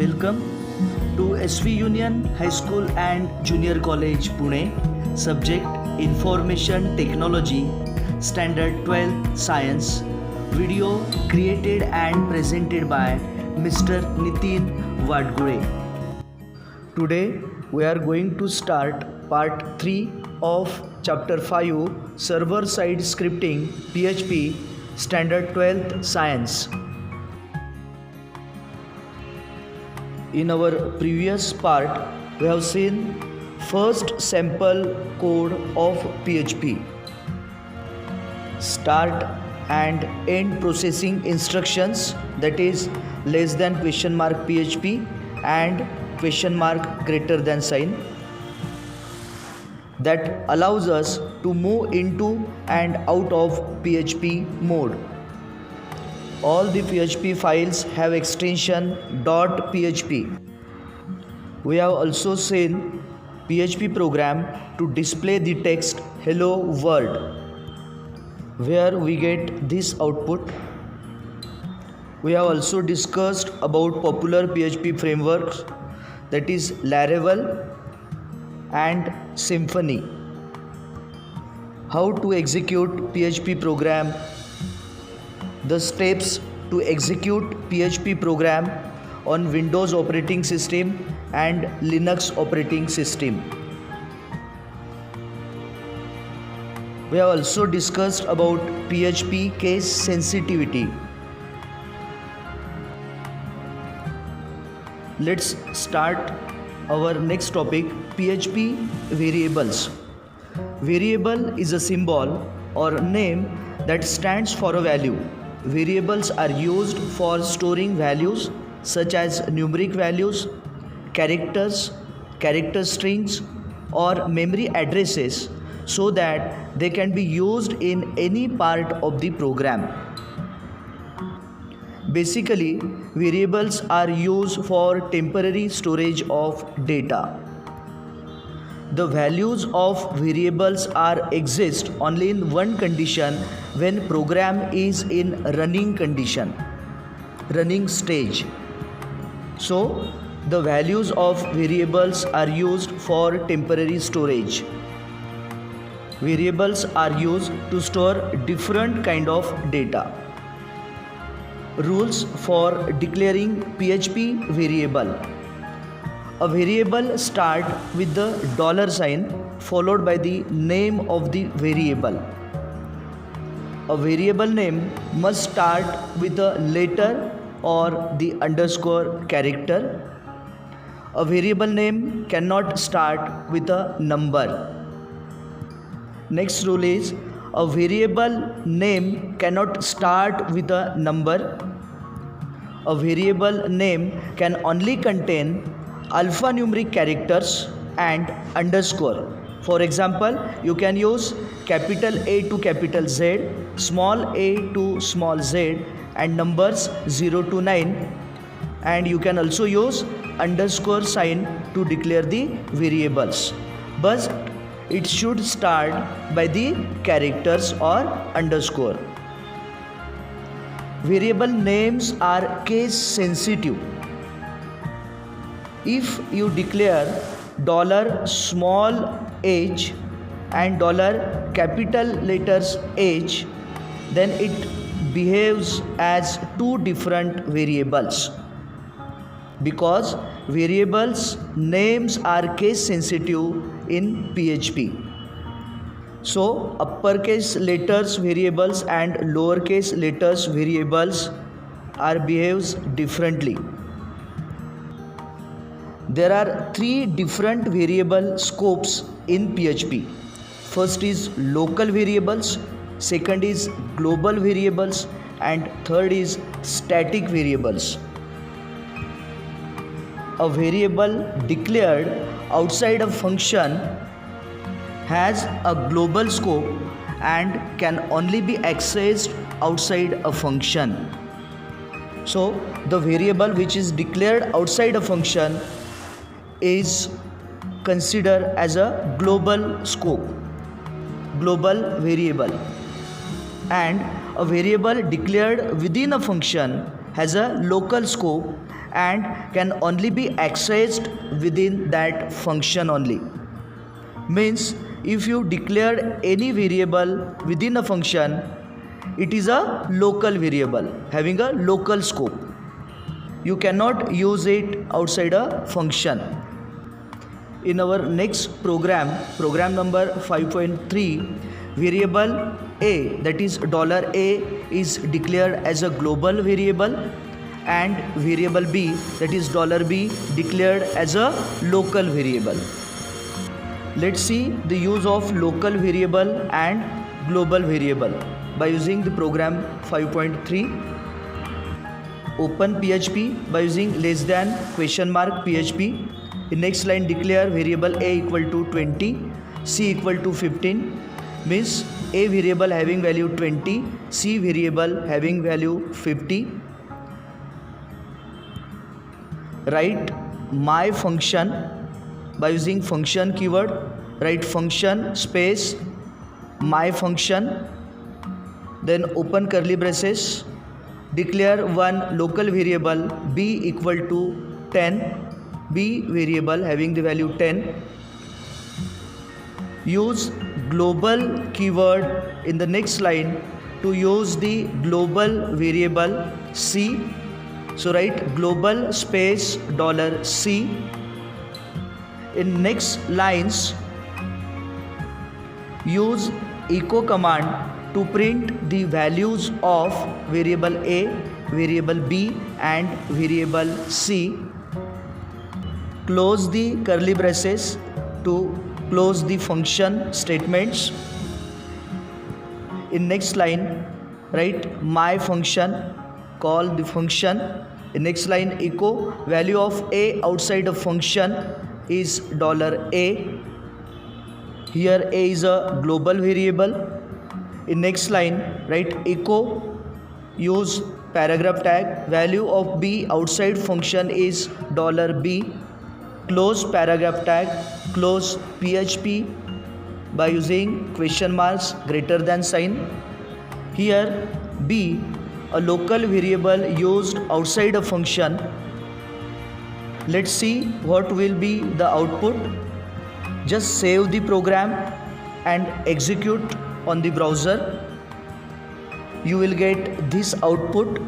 Welcome to SV Union High School and Junior College Pune. Subject Information Technology, Standard 12 Science. Video created and presented by Mr. Nitin Vadgure. Today we are going to start part 3 of Chapter 5 Server Side Scripting PHP Standard 12 Science. In our previous part, we have seen first sample code of PHP, start and end processing instructions, that is less than question mark PHP and question mark greater than sign, that allows us to move into and out of PHP mode. All the PHP files have extension .php. We have also seen PHP program to display the text hello world, where we get this output. We have also discussed about popular PHP frameworks, that is Laravel and Symfony. How to execute PHP program, the steps to execute PHP program on Windows operating system and Linux operating system. We have also discussed about PHP case sensitivity. Let's start our next topic, PHP variables. Variable is a symbol or name that stands for a value. Variables are used for storing values such as numeric values, characters, character strings, or memory addresses so that they can be used in any part of the program. Basically, variables are used for temporary storage of data. The values of variables exist only in one condition, when program is in running condition, running stage. So the values of variables are used for temporary storage. Variables are used to store different kind of data. Rules for declaring PHP variable. A variable starts with the $sign followed by the name of the variable. A variable name must start with a letter or the underscore character. A variable name cannot start with a number. Next rule is a variable name cannot start with a number. A variable name can only contain alphanumeric characters and underscore. For example, you can use capital A to capital Z, small a to small z, and numbers 0 to 9. And you can also use underscore sign to declare the variables. But it should start by the characters or underscore. Variable names are case sensitive. If you declare $small h and capital letters H, then it behaves as two different variables, because variables names are case sensitive in PHP. So uppercase letters variables and lowercase letters variables behaves differently. There are three different variable scopes in PHP. First is local variables, second is global variables, and third is static variables. A variable declared outside a function has a global scope and can only be accessed outside a function. So the variable which is declared outside a function is considered as a global scope, global variable, and a variable declared within a function has a local scope and can only be accessed within that function only. Means if you declare any variable within a function, it is a local variable having a local scope. You cannot use it outside a function. In our next program number 5.3, variable a, that is $a, is declared as a global variable, and variable b, that is $b, declared as a local variable. Let's see the use of local variable and global variable by using the program 5.3. Open PHP by using less than question mark PHP. In next line declare variable a equal to 20, c equal to 15. Means a variable having value 20, c variable having value 50. Write my function by using function keyword. Write function space my function, then open curly braces. Declare one local variable b equal to 10, b variable having the value 10. Use global keyword in the next line to use the global variable c. So write global space $c. In next lines, use echo command to print the values of variable a, variable b and variable c. Close the curly braces to close the function statements. In next line, write my function, call the function. In next line, echo value of a outside of function is $a. Here a is a global variable. In next line, write echo, use paragraph tag, value of b outside function is $b. Close paragraph tag, close PHP by using question marks greater than sign. Here b, a local variable used outside a function. Let's see what will be the output. Just save the program and execute on the browser. You will get this output.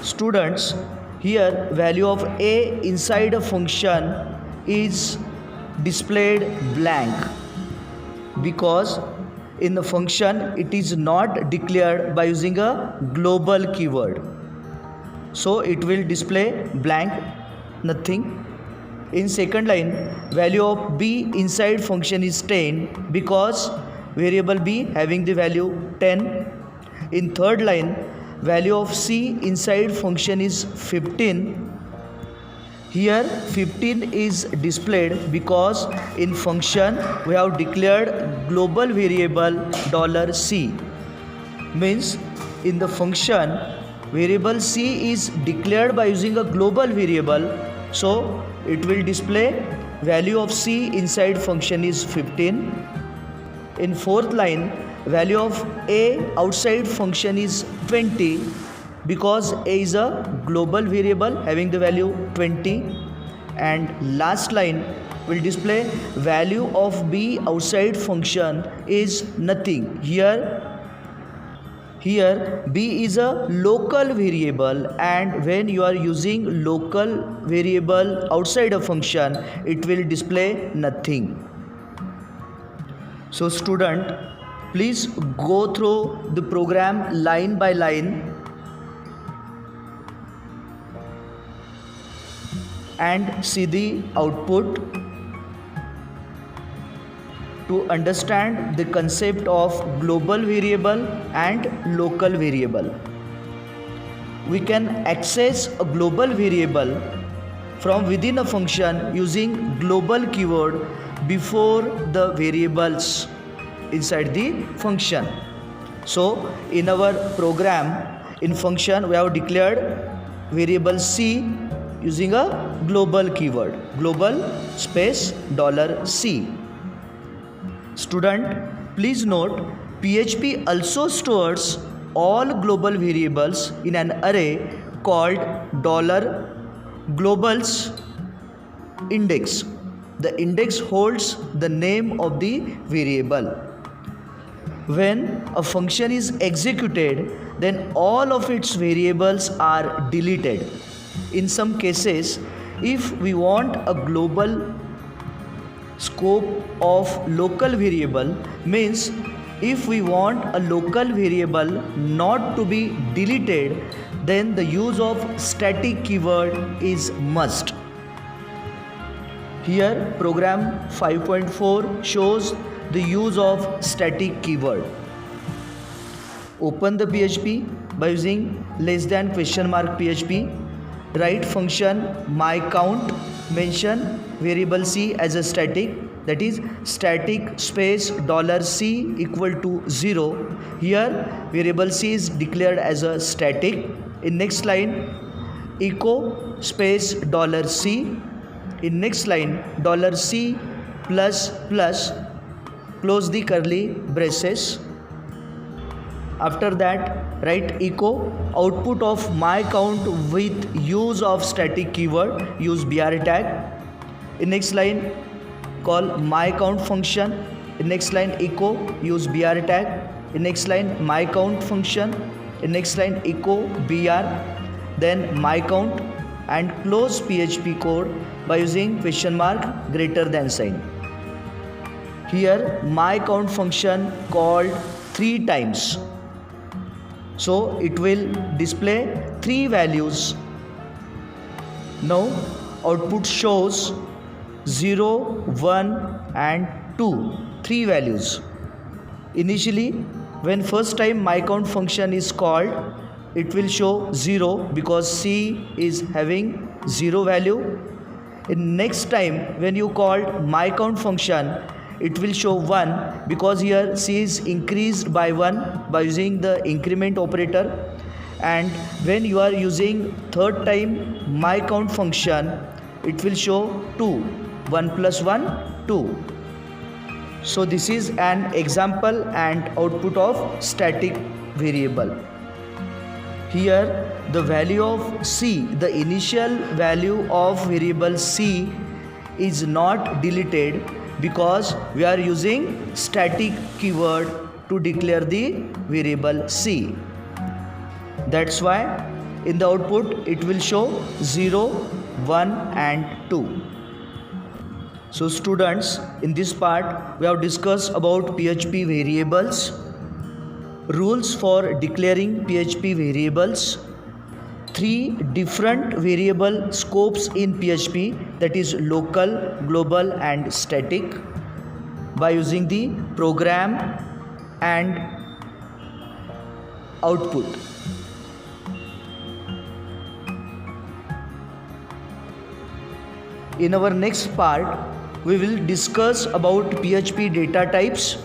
Students, here value of a inside a function is displayed blank because in the function it is not declared by using a global keyword. So it will display blank, nothing. In second line, value of b inside function is 10 because variable b having the value 10. In third line, value of c inside function is 15. Here 15 is displayed because in function we have declared global variable $c. Means in the function variable c is declared by using a global variable, so it will display value of c inside function is 15. In fourth line, value of a outside function is 20 because a is a global variable having the value 20. And last line will display value of b outside function is nothing. Here b is a local variable, and when you are using local variable outside a function, it will display nothing. So student, please go through the program line by line and see the output to understand the concept of global variable and local variable. We can access a global variable from within a function using global keyword before the variables inside the function. So in our program, in function we have declared variable c using a global keyword, global space $c. Student, please note, PHP also stores all global variables in an array called dollar globals index. The index holds the name of the variable. When a function is executed, then all of its variables are deleted. In some cases, if we want a global scope of local variable, means if we want a local variable not to be deleted, then the use of static keyword is must. Here program 5.4 shows the use of static keyword. Open the PHP by using less than question mark PHP. Write function myCount, mention variable c as a static, that is static space $c equal to 0. Here variable c is declared as a static. In next line echo space $c. In next line $c plus plus, close the curly braces. After that write echo output of myCount with use of static keyword, use br tag. In next line call myCount function. In next line echo use br tag. In next line myCount function. In next line echo br, then myCount, and close PHP code by using question mark greater than sign. Here myCount function called 3 times, so it will display 3 values. Now output shows 0, 1 and 2, 3 values. Initially when first time myCount function is called, it will show 0 because c is having 0 value. In next time when you called myCount function, it will show 1 because here c is increased by 1 by using the increment operator. And when you are using third time myCount function, it will show 2, 1 plus 1 2. So this is an example and output of static variable. Here the value of c, the initial value of variable c, is not deleted because we are using static keyword to declare the variable c. That's why in the output it will show 0, 1 and 2. So students, in this part we have discussed about PHP variables, rules for declaring PHP variables, 3 different variable scopes in PHP, that is local, global and static, by using the program and output. In our next part, we will discuss about PHP data types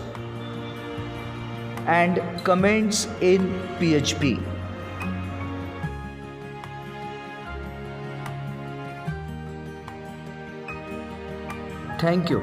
and comments in PHP. Thank you.